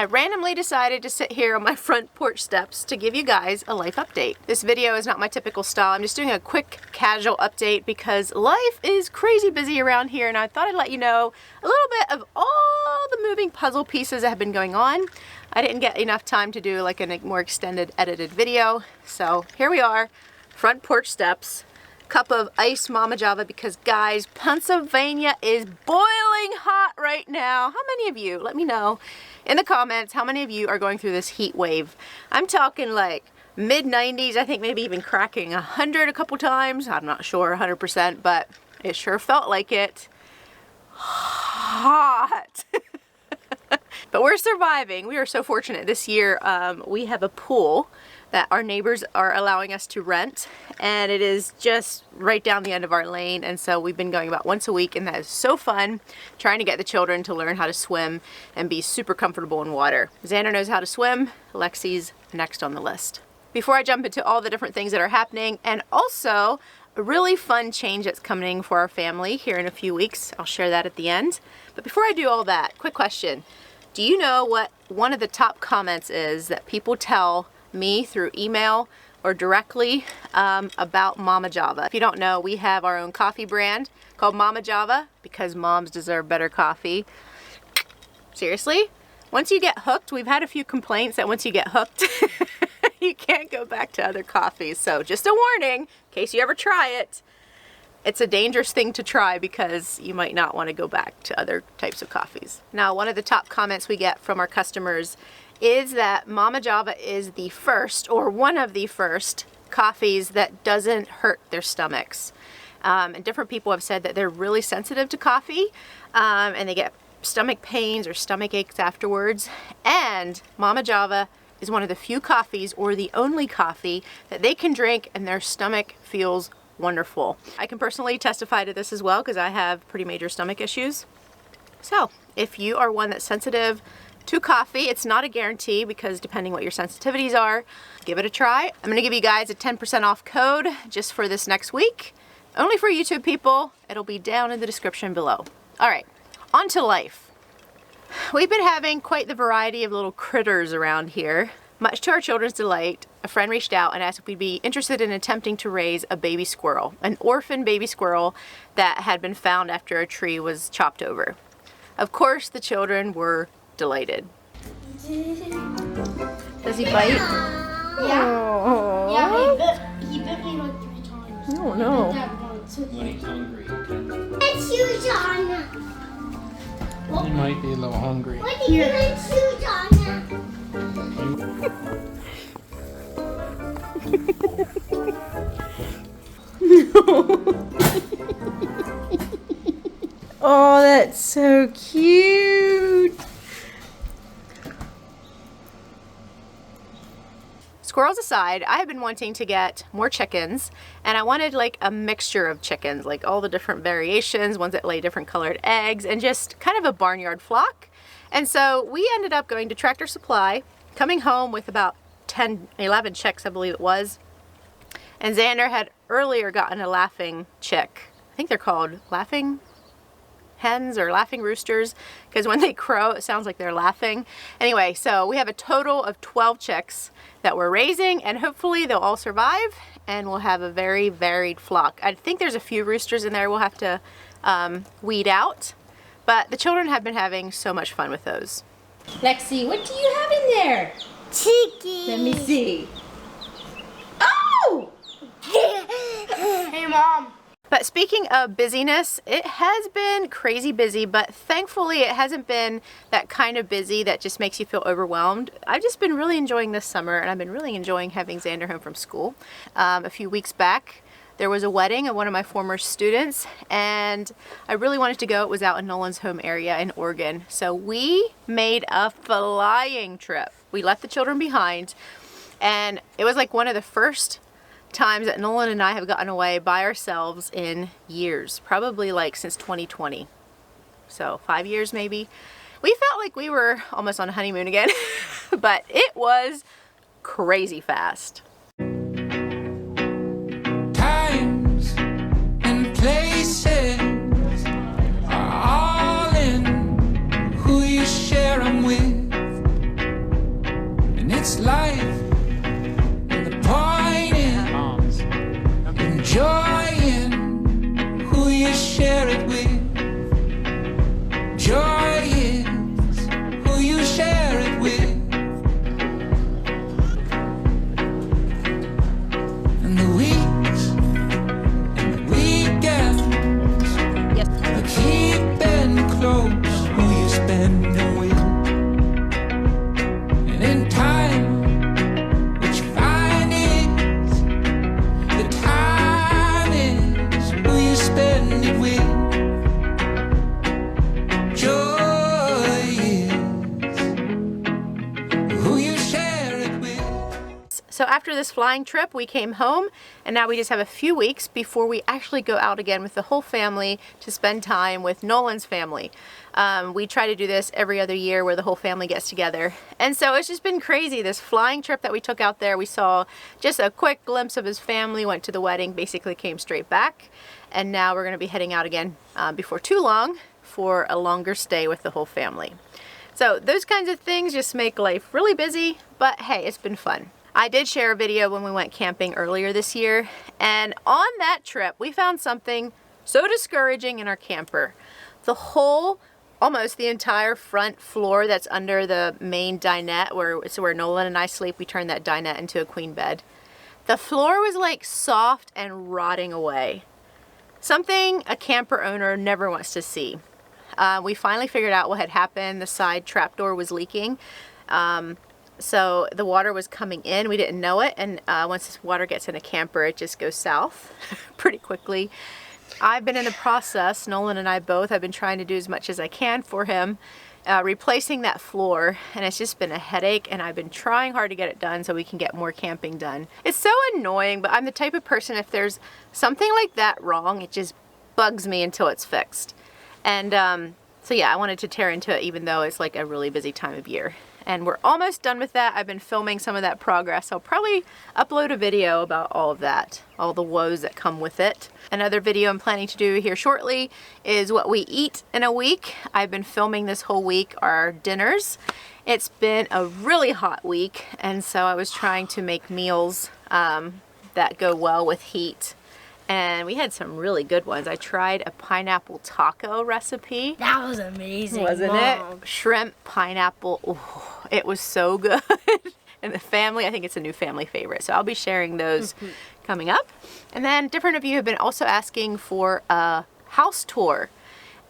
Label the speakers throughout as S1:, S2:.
S1: I randomly decided to sit here on my front porch steps to give you guys a life update. This video is not my typical style. I'm just doing a quick casual update because life is crazy busy around here, and I thought I'd let you know a little bit of all the moving puzzle pieces that have been going on. I didn't get enough time to do like a more extended edited video, so here we are, front porch steps. Cup of iced Mama Java because guys, Pennsylvania is boiling hot right now. How many of you, let me know in the comments, how many of you are going through this heat wave? I'm talking like mid 90s, I think maybe even cracking 100 a couple times. I'm not sure 100%, but it sure felt like it. Hot. But we're surviving. We are so fortunate this year. We have a pool that our neighbors are allowing us to rent, and it is just right down the end of our lane, and so we've been going about once a week, and that is so fun, trying to get the children to learn how to swim and be super comfortable in water. Xander knows how to swim. Lexi's next on the list. Before I jump into all the different things that are happening, and also a really fun change that's coming for our family here in a few weeks, I'll share that at the end. But before I do all that, quick question. Do you know what one of the top comments is that people tell me through email or directly about Mama Java? If you don't know, we have our own coffee brand called Mama Java because moms deserve better coffee. Seriously? Once you get hooked, we've had a few complaints that once you get hooked, you can't go back to other coffees. So just a warning, in case you ever try it, it's a dangerous thing to try because you might not want to go back to other types of coffees. Now, one of the top comments we get from our customers is that Mama Java is the first, or one of the first, coffees that doesn't hurt their stomachs. And different people have said that they're really sensitive to coffee, and they get stomach pains or stomach aches afterwards. And Mama Java is one of the few coffees, or the only coffee, that they can drink and their stomach feels wonderful. I can personally testify to this as well because I have pretty major stomach issues. So if you are one that's sensitive to coffee, it's not a guarantee because depending what your sensitivities are, give it a try. I'm going to give you guys a 10% off code just for this next week. Only for YouTube people. It'll be down in the description below. All right, on to life. We've been having quite the variety of little critters around here. Much to our children's delight, a friend reached out and asked if we'd be interested in attempting to raise a baby squirrel, an orphan baby squirrel that had been found after a tree was chopped over. Of course, the children were delighted. Does he bite?
S2: Yeah. Yeah, he bit me like 3 times.
S1: Oh no.
S3: When he's hungry.
S2: It's huge on.
S3: He might be a little hungry.
S2: What do you choose on?
S1: Oh, that's so cute. Squirrels aside, I have been wanting to get more chickens, and I wanted like a mixture of chickens, like all the different variations, ones that lay different colored eggs, and just kind of a barnyard flock. And so we ended up going to Tractor Supply, coming home with about 11 chicks, I believe it was. And Xander had earlier gotten a laughing chick. I think they're called laughing hens or laughing roosters because when they crow, it sounds like they're laughing. Anyway, so we have a total of 12 chicks that we're raising, and hopefully they'll all survive and we'll have a very varied flock. I think there's a few roosters in there we'll have to weed out, but the children have been having so much fun with those. Lexi, what do you have in there?
S2: Chicky.
S1: Let me see. Oh!
S2: Hey, Mom.
S1: But speaking of busyness, it has been crazy busy, but thankfully it hasn't been that kind of busy that just makes you feel overwhelmed. I've just been really enjoying this summer, and I've been really enjoying having Xander home from school. A few weeks back, there was a wedding of one of my former students, and I really wanted to go. It was out in Nolan's home area in Oregon. So we made a flying trip. We left the children behind, and it was like one of the first times that Nolan and I have gotten away by ourselves in years, probably like since 2020. So 5 years maybe. We felt like we were almost on a honeymoon again, but it was crazy fast.
S4: Times and places are all in who you share them with. life. And the point is enjoying who you share it with. Joy is who you share it with. And the weeks and the weekends, the keeping close who you spending with. And in time, what you find is the time is who you spend it with. Joy is who you share it with.
S1: So after this flying trip, we came home, and now we just have a few weeks before we actually go out again with the whole family to spend time with Nolan's family. We try to do this every other year where the whole family gets together. And so it's just been crazy. This flying trip that we took out there, we saw just a quick glimpse of his family, went to the wedding, basically came straight back. And now we're going to be heading out again before too long for a longer stay with the whole family. So those kinds of things just make life really busy, but hey, it's been fun. I did share a video when we went camping earlier this year, and on that trip we found something so discouraging in our camper. The whole, almost the entire front floor that's under the main dinette, where Nolan and I sleep, we turned that dinette into a queen bed. The floor was like soft and rotting away. Something a camper owner never wants to see. We finally figured out what had happened. The side trapdoor was leaking. So the water was coming in. We didn't know it. And once this water gets in a camper, it just goes south pretty quickly. I've been in the process, Nolan and I both, I've been trying to do as much as I can for him, replacing that floor. And it's just been a headache, and I've been trying hard to get it done so we can get more camping done. It's so annoying, but I'm the type of person, if there's something like that wrong, it just bugs me until it's fixed. And so yeah, I wanted to tear into it even though it's like a really busy time of year. And we're almost done with that. I've been filming some of that progress. I'll probably upload a video about all of that, all the woes that come with it. Another video I'm planning to do here shortly is what we eat in a week. I've been filming this whole week our dinners. It's been a really hot week, and so I was trying to make meals that go well with heat. And we had some really good ones. I tried a pineapple taco recipe.
S2: That was amazing,
S1: wasn't
S2: Mom.
S1: it? Shrimp, pineapple. Oh, it was so good. And the family, I think it's a new family favorite. So I'll be sharing those coming up. And then different of you have been also asking for a house tour.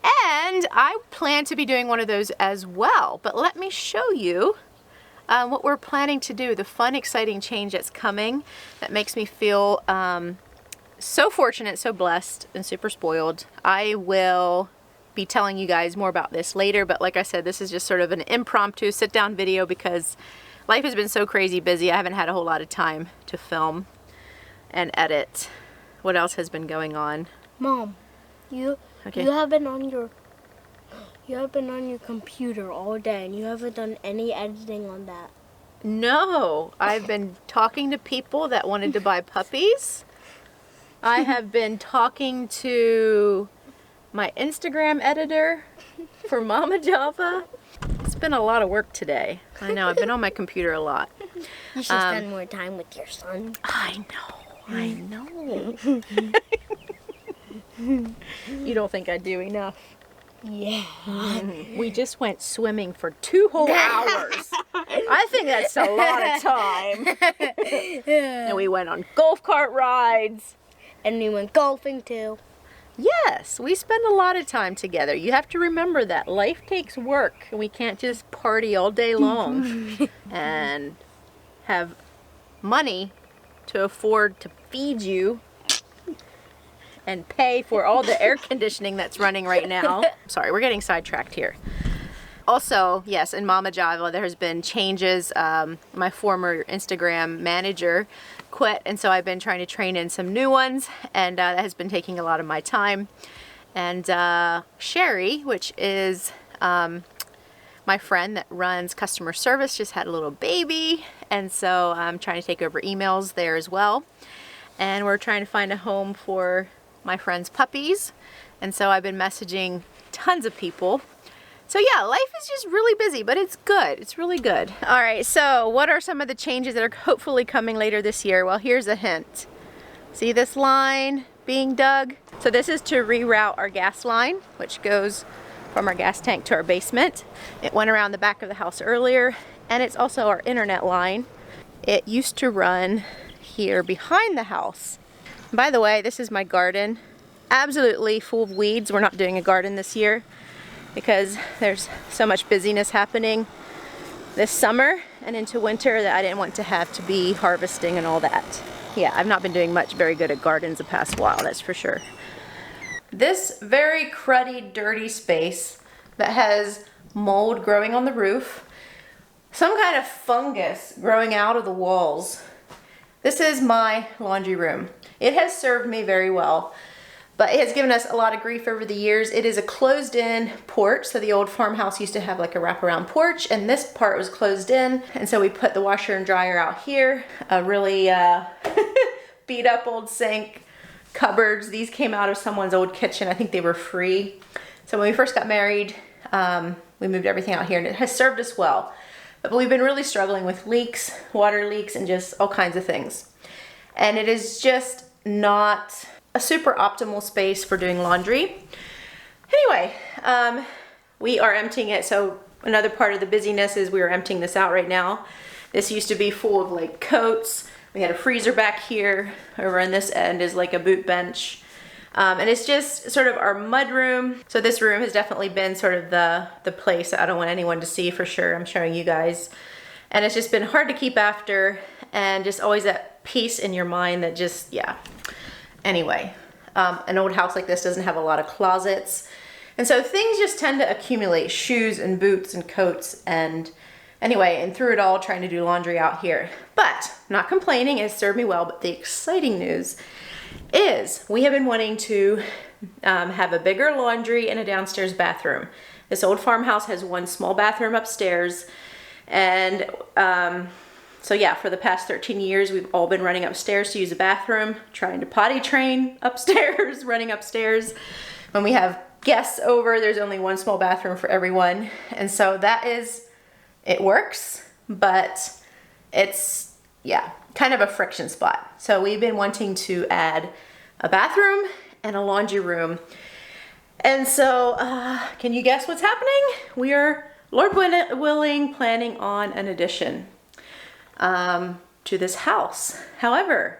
S1: And I plan to be doing one of those as well. But let me show you what we're planning to do. The fun, exciting change that's coming that makes me feel so fortunate, so blessed, and super spoiled. I will be telling you guys more about this later, but like I said, this is just sort of an impromptu sit-down video because life has been so crazy busy. I haven't had a whole lot of time to film and edit. What else has been going on?
S2: Mom, you have been on your computer all day and you haven't done any editing on that.
S1: No, I've been talking to people that wanted to buy puppies. I have been talking to my Instagram editor for Mama Java. It's been a lot of work today. I know, I've been on my computer a lot.
S2: You should spend more time with your son.
S1: I know. You don't think I do enough?
S2: Yeah.
S1: We just went swimming for 2 whole hours. I think that's a lot of time. And we went on golf cart rides.
S2: And we went golfing too.
S1: Yes, we spend a lot of time together. You have to remember that life takes work, and we can't just party all day long and have money to afford to feed you and pay for all the air conditioning that's running right now. Sorry, we're getting sidetracked here. Also, yes, in Mama Java, there has been changes. My former Instagram manager quit, and so I've been trying to train in some new ones, and that has been taking a lot of my time. And Sherry, which is my friend that runs customer service, just had a little baby, and so I'm trying to take over emails there as well. And we're trying to find a home for my friend's puppies, and so I've been messaging tons of people. So yeah, life is just really busy, but it's good. It's really good. All right, so what are some of the changes that are hopefully coming later this year? Well, here's a hint. See this line being dug? So this is to reroute our gas line, which goes from our gas tank to our basement. It went around the back of the house earlier, and it's also our internet line. It used to run here behind the house. By the way, this is my garden. Absolutely full of weeds. We're not doing a garden this year because there's so much busyness happening this summer and into winter that I didn't want to have to be harvesting and all that. Yeah, I've not been doing much very good at gardens the past while, that's for sure. This very cruddy, dirty space that has mold growing on the roof, some kind of fungus growing out of the walls. This is my laundry room. It has served me very well, but it has given us a lot of grief over the years. It is a closed-in porch, so the old farmhouse used to have like a wraparound porch, and this part was closed in, and so we put the washer and dryer out here. A really beat up old sink, cupboards. These came out of someone's old kitchen. I think they were free. So when we first got married, we moved everything out here, and it has served us well. But we've been really struggling with leaks, water leaks, and just all kinds of things. And it is just not a super optimal space for doing laundry. Anyway, we are emptying it. So another part of the busyness is we are emptying this out right now. This used to be full of like coats. We had a freezer back here. Over on this end is like a boot bench. And it's just sort of our mud room. So this room has definitely been sort of the place that I don't want anyone to see for sure. I'm showing you guys. And it's just been hard to keep after, and just always that peace in your mind that just, yeah. Anyway, an old house like this doesn't have a lot of closets. And so things just tend to accumulate, shoes and boots and coats, and anyway, and through it all trying to do laundry out here. But not complaining, it's served me well. But the exciting news is we have been wanting to have a bigger laundry and a downstairs bathroom. This old farmhouse has one small bathroom upstairs, and so yeah, for the past 13 years, we've all been running upstairs to use the bathroom, trying to potty train upstairs, running upstairs. When we have guests over, there's only one small bathroom for everyone. And so that is, it works, but it's, yeah, kind of a friction spot. So we've been wanting to add a bathroom and a laundry room. And so, can you guess what's happening? We are, Lord willing, planning on an addition to this house. However,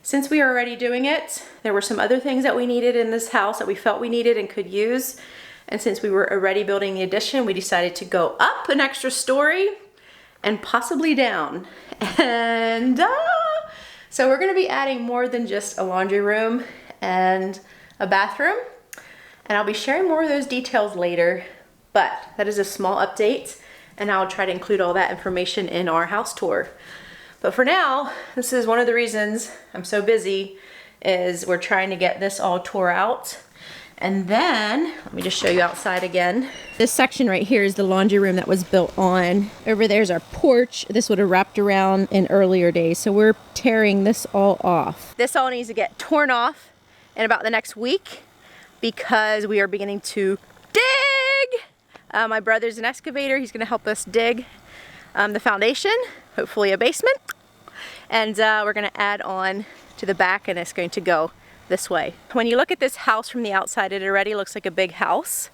S1: since we are already doing it, there were some other things that we needed in this house that we felt we needed and could use. And since we were already building the addition, we decided to go up an extra story and possibly down. And so we're gonna be adding more than just a laundry room and a bathroom. And I'll be sharing more of those details later, but that is a small update, and I'll try to include all that information in our house tour. But for now, this is one of the reasons I'm so busy, is we're trying to get this all tore out. And then, let me just show you outside again. This section right here is the laundry room that was built on. Over there's our porch. This would have wrapped around in earlier days, so we're tearing this all off. This all needs to get torn off in about the next week because we are beginning to dig. My brother's an excavator. He's gonna help us dig the foundation, hopefully a basement. And we're gonna add on to the back, and it's going to go this way. When you look at this house from the outside, it already looks like a big house.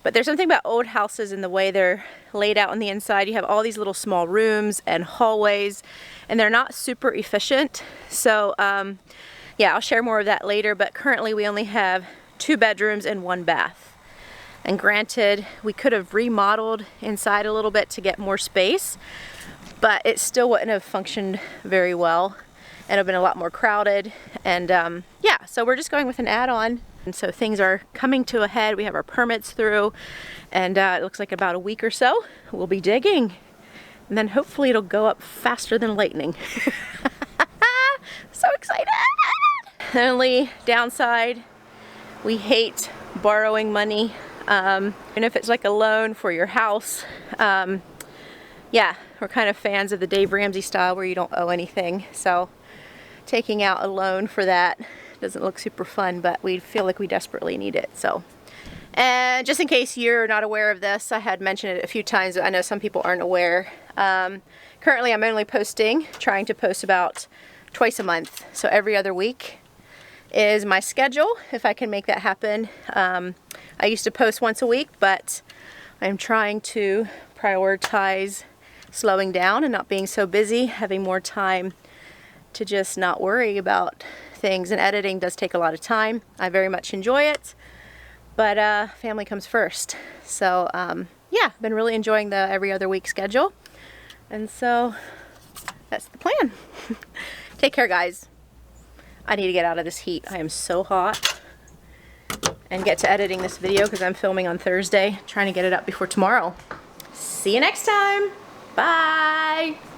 S1: But there's something about old houses in the way they're laid out on the inside. You have all these little small rooms and hallways, and they're not super efficient. So yeah, I'll share more of that later, but currently we only have 2 bedrooms and 1 bath. And granted, we could have remodeled inside a little bit to get more space, but it still wouldn't have functioned very well and have been a lot more crowded. And yeah, so we're just going with an add-on. And so things are coming to a head. We have our permits through, and it looks like about a week or so we'll be digging. And then hopefully it'll go up faster than lightning. So excited! The only downside, we hate borrowing money. And if it's like a loan for your house, yeah, we're kind of fans of the Dave Ramsey style where you don't owe anything. So taking out a loan for that doesn't look super fun, but we feel like we desperately need it. So And just in case you're not aware of this, I had mentioned it a few times, but I know some people aren't aware. Currently I'm only trying to post about twice a month. So every other week is my schedule, if I can make that happen. I used to post once a week, but I'm trying to prioritize slowing down and not being so busy, having more time to just not worry about things. And editing does take a lot of time. I very much enjoy it, but family comes first. So yeah, been really enjoying the every other week schedule. And so that's the plan. Take care, guys. I need to get out of this heat. I am so hot. And get to editing this video because I'm filming on Thursday, trying to get it up before tomorrow. See you next time. Bye.